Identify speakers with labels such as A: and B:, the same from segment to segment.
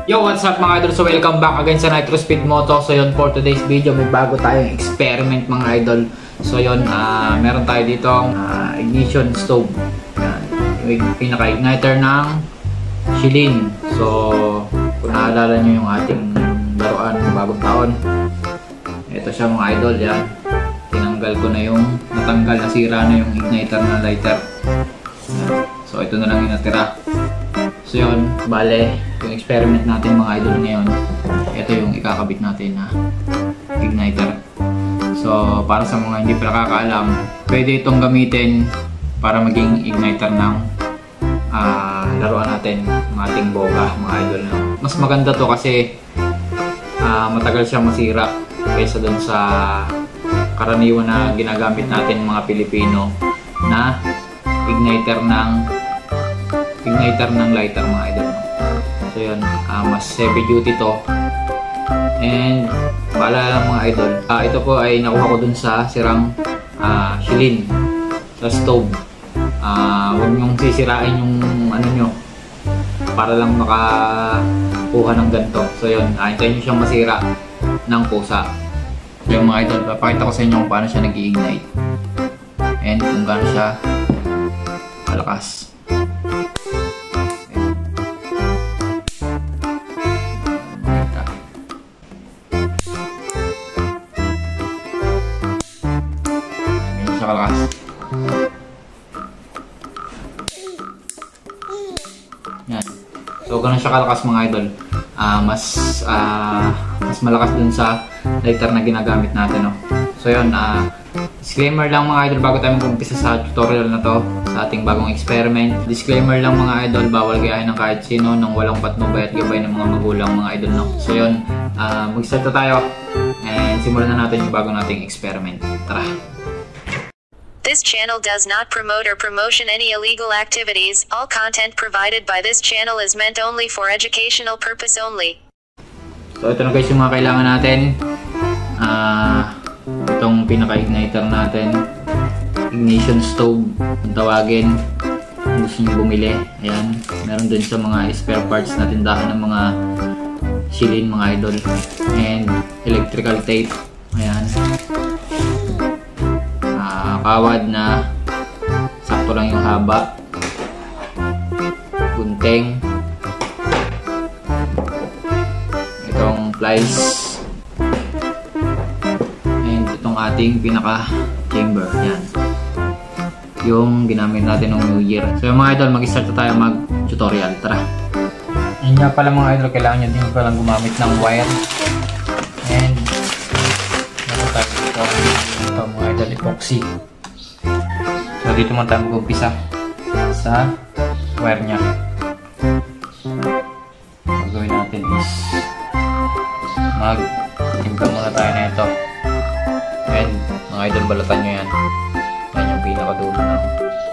A: Yo, what's up mga idol? So welcome back again sa Nitro Speed Moto. So yun, for today's video may bago tayong experiment mga idol. So yun, meron tayo dito ignition stove. Yan, yung pinaka-igniter ng Shilin. So kung naalala nyo yung ating laruan ng bagong taon, ito siya mga idol. Yan, tinanggal ko na yung natanggal, nasira na yung igniter na lighter. Yan. So ito na lang yung natira. So yun, bale, yung experiment natin mga idol ngayon, ito yung ikakabit natin na igniter. So para sa mga hindi pa nakakaalam, pwede itong gamitin para maging igniter ng laruan natin, ng ating boga mga idol. Mas maganda to kasi matagal siyang masira kaysa dun sa karaniwan na ginagamit natin mga Pilipino na igniter ng lighter mga idol. So yun, mas heavy duty to. And paalala lang mga idol, ito po ay nakuha ko dun sa sirang Shilin sa stove. Huwag nyong sisirain yung ano nyo para lang makakuha ng ganito. So yun, hintayin nyo siyang masira ng pusa. So yung mga idol, papakita ko sa inyo kung paano siya nag-i-ignite and kung gaano siya malakas. Kalakas. Yan. So ganun siya kalakas mga idol. Mas malakas dun sa lighter na ginagamit natin, no? So yun, disclaimer lang mga idol bago tayo mag-umpisa sa tutorial na to, sa ating bagong experiment. Disclaimer lang mga idol, bawal gayahin ng kahit sino nang walang patnubay at gabay ng mga magulang mga idol, no? So yun, mag-start na tayo and simulan na natin yung bago nating experiment. Tara!
B: This channel does not promote or promotion any illegal activities. All content provided by this channel is meant only for educational purpose only.
A: So ito na guys yung mga kailangan natin. Itong pinaka-igniter natin, ignition stove kung tawagin, kung gusto nyo bumili. Ayan, meron dun sa mga spare parts na tindahan ng mga Shilin mga idol. And electrical tape. Ayan, kawad na sakto lang yung haba, gunting, itong plies, and itong ating pinaka chamber. Yan yung ginamit natin ng New Year. So yung mga idol, mag-start na tayo mag tutorial. Tara. Yun nga pala mga idol, kailangan nyo din palang gumamit ng wire and ito mga idol, epoxy. So dito muna tayo mag-umpisa sa wire nya. Ang gawin natin is mag-timpla muna tayo na ito. And mga idol, balatan nyo yan. Yan yung pinakadulo ng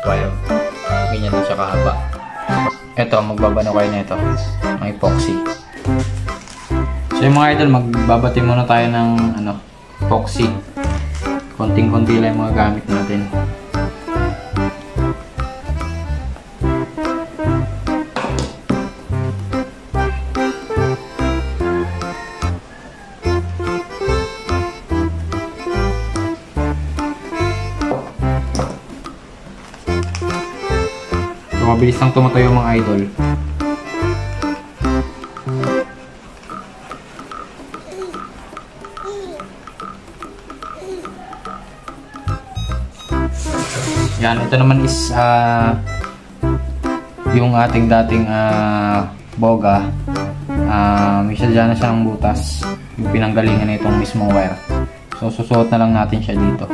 A: wire. Ganyan na siya kahaba. Ito, magbabano kayo na ito ng epoxy. So yung mga idol, magbabati muna tayo ng epoxy. Konting-konti lang yung mga gamit natin. So mabilis lang tumatayo mga idol. Yan, ito naman is yung ating dating boga. May sadya na siya ng butas, yung pinanggalingan na itong mismong wire. So susuot na lang natin siya dito.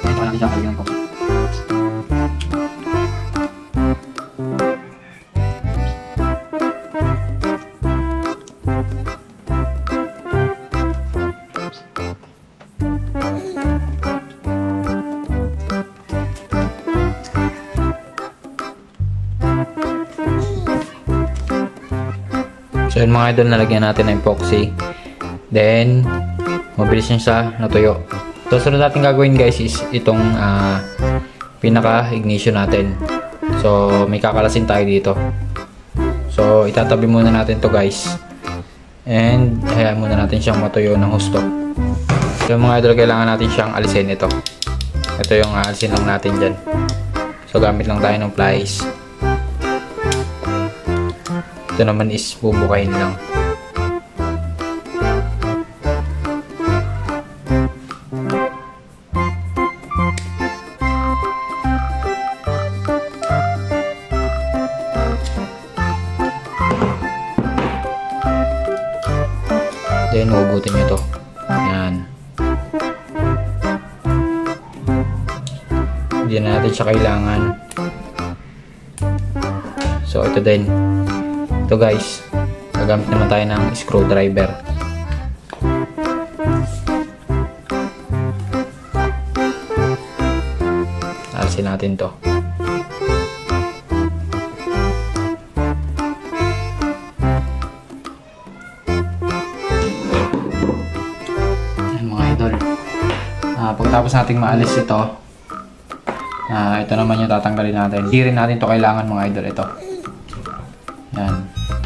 A: Ito natin siya kaligan ko. So yun mga idol, nalagyan natin ng epoxy. Then, mabilis niya siya natuyo. So, sunod natin gagawin guys is itong pinaka-ignition natin. So, may kakalasin tayo dito. So, itatabi muna natin to guys. And, hayaan muna natin siyang matuyo ng husto. So, mga idol, kailangan natin siyang alisin ito. Ito yung alisin lang natin dyan. So, gamit lang tayo ng pliers. Ito naman is bubukayin lang. Then, hugutin nyo to. Yan. Hindi na natin siya kailangan. So, ito din. Ito guys. Gagamit naman tayo ng screwdriver. Alisin natin to. Pagkatapos nating maalis ito, ito naman yung tatanggalin natin. Hindi rin natin to kailangan mga idol, ito. Yan.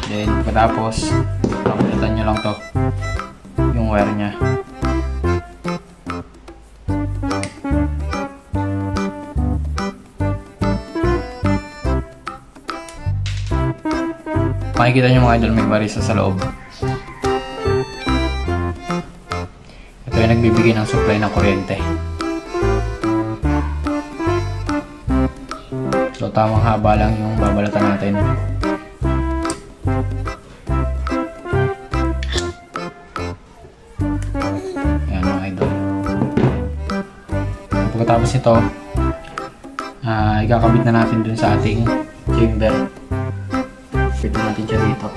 A: Then pagkatapos, pakulitan nyo lang to, yung wire nya. Makikita nyo mga idol, may barisa sa loob. Ito yung nagbibigay ng supply ng kuryente. So tamang haba lang yung babalatan natin. Ayan mga idol. Pagkatapos ito, ikakabit na natin dun sa ating chamber. Pwede natin siya dito.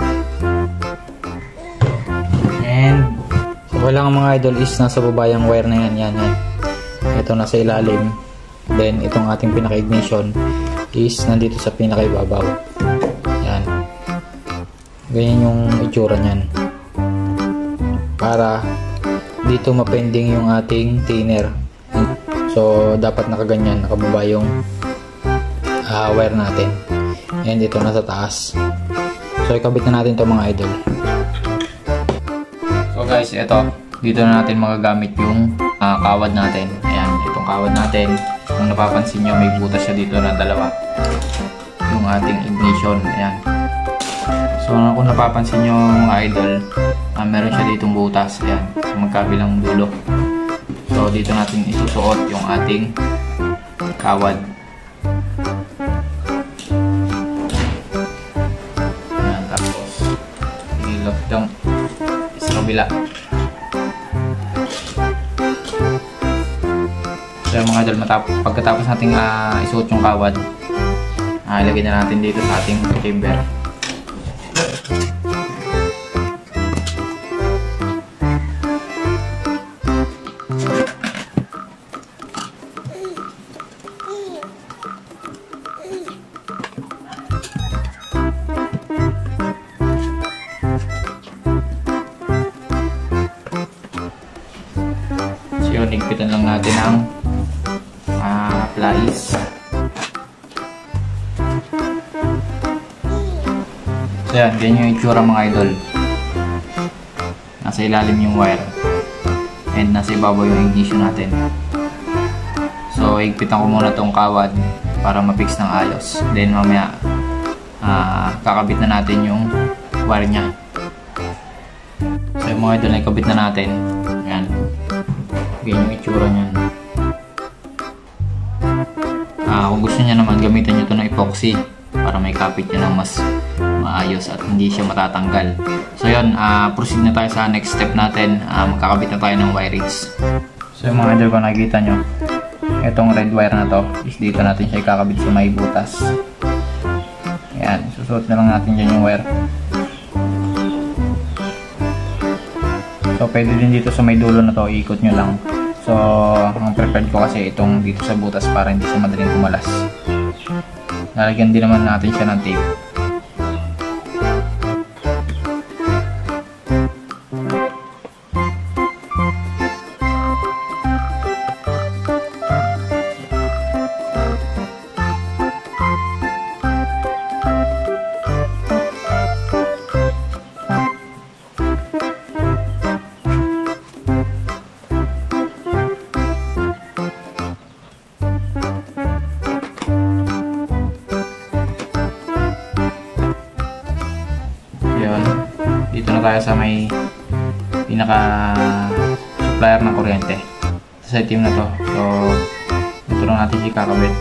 A: And kailangan mga idol is nasa baba yung wire na yan. Ito nasa ilalim. Then itong ating pinaka-ignition is nandito sa pinaka-ibabaw. Yan. Ganyan yung itsura nyan. Para dito mapending yung ating thinner. So dapat nakaganyan, nakababa yung wire natin. And ito nasa taas. So ikabit na natin to mga idol. So guys, ito, dito na natin magagamit yung kawad natin. Ayan, itong kawad natin. Kung napapansin nyo, may butas siya dito na dalawa. Yung ating ignition. Ayan. So kung napapansin nyo mga idol, meron siya ditong butas. Ayan, sa magkabilang dulo. So dito natin isusuot yung ating kawad. Ayan, tapos ilok itong kabila. So mga idol, pagkatapos nating isuot yung kawad, ilagay na natin dito sa ating chamber. Nigpitan lang natin ang pliers. So yan, ganyan yung itsura mga idol. Nasa ilalim yung wire and nasa ibabaw yung ignition natin. So higpitan ko muna tong kawad para ma-fix ng ayos. Then mamaya kakabit na natin yung wire nya. So yung mga idol na ikabit na natin. Yan. Ganyan yung itsura niyan. Kung gusto niya naman, gamitan nyo ito ng epoxy para may kapit nyo ng mas maayos at hindi siya matatanggal. So yun, proceed na tayo sa next step natin. Magkakabit na tayo ng wirings. So yung mga idol, kung nakikita nyo, itong red wire na to is dito natin siya ikakabit sa may butas. Ayan, susuot na lang natin dyan yung wire. So pwede din dito sa may dulo na to, iikot nyo lang. So ang prepared ko kasi itong dito sa butas para hindi siya madaling kumalas. Lalagyan din naman natin siya ng tape. tayo sa may pinaka supplier ng kuryente sa item na to. So ito lang natin siya kakabit.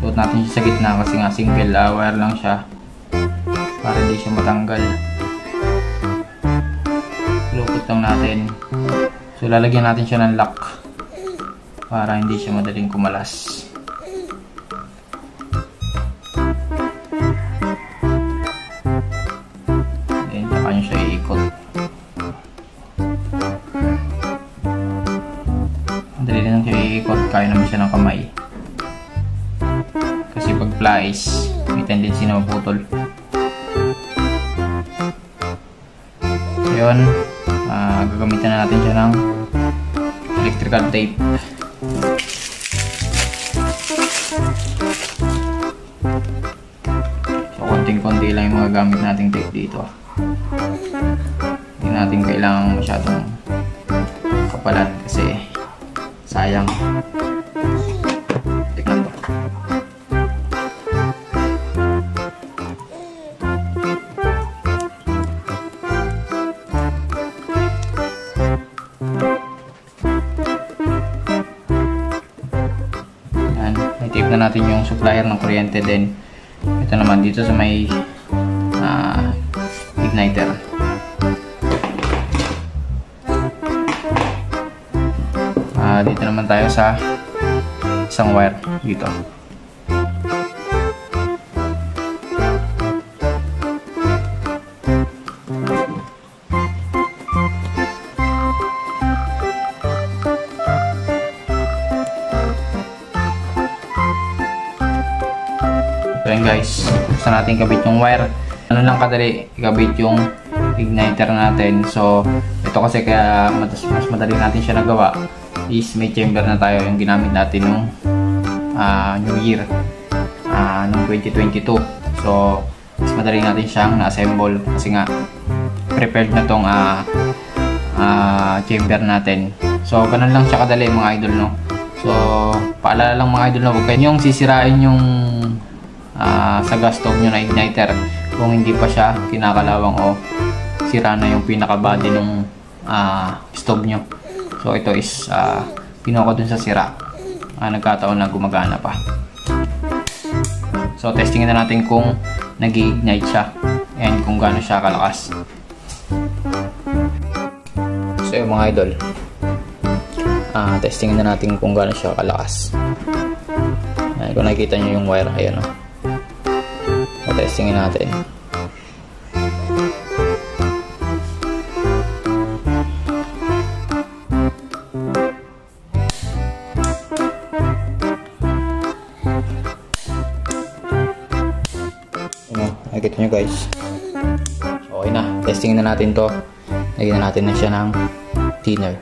A: Tuot natin siya sa gitna kasi nga single wire lang siya para hindi siya matanggal. Lukot lang natin. So lalagyan natin siya ng lock para hindi siya madaling kumalas. Then saka nyo siya iikot. Madali lang siya iikot, kaya naman siya ng kamay. Kasi pag plies, may tendency na maputol. So yun, gagamitan na natin siya ng electrical tape. So konting-konti lang yung mga gamit nating tape dito. Hindi natin kailangan masyadong kapalan kasi sayang. Tignan to. Yan, i-tape na natin yung supplier ng kuryente din. Ito naman dito sa may igniter. Dito naman tayo sa isang wire dito. So yun guys, gusto natin kabit yung wire. Ano lang kadali ikabit yung igniter natin. So ito kasi kaya mas madali natin siya nagawa is may chamber na tayo yung ginamit natin nung New Year nung 2022. So mas madali natin siyang na-assemble kasi nga prepared na tong chamber natin. So ganun lang siya kadali mga idol, no. So paalala lang mga idol, no, huwag kayong sisirain yung sa gas stove nyo na igniter kung hindi pa siya kinakalawang o sira na yung pinaka body nung stove nyo. So ito is kinuha ko dun sa sira. Nagkataon na gumagana pa. So testingin na natin kung nag-ignite siya and kung gaano siya kalakas. So yung mga idol, testingin na natin kung gaano siya kalakas. Ayan, kung nakikita nyo yung wire, ayan o. So testingin natin. Nakikita nyo guys. Okay na. Testingin na natin to. Lagyan na natin na siya ng thinner.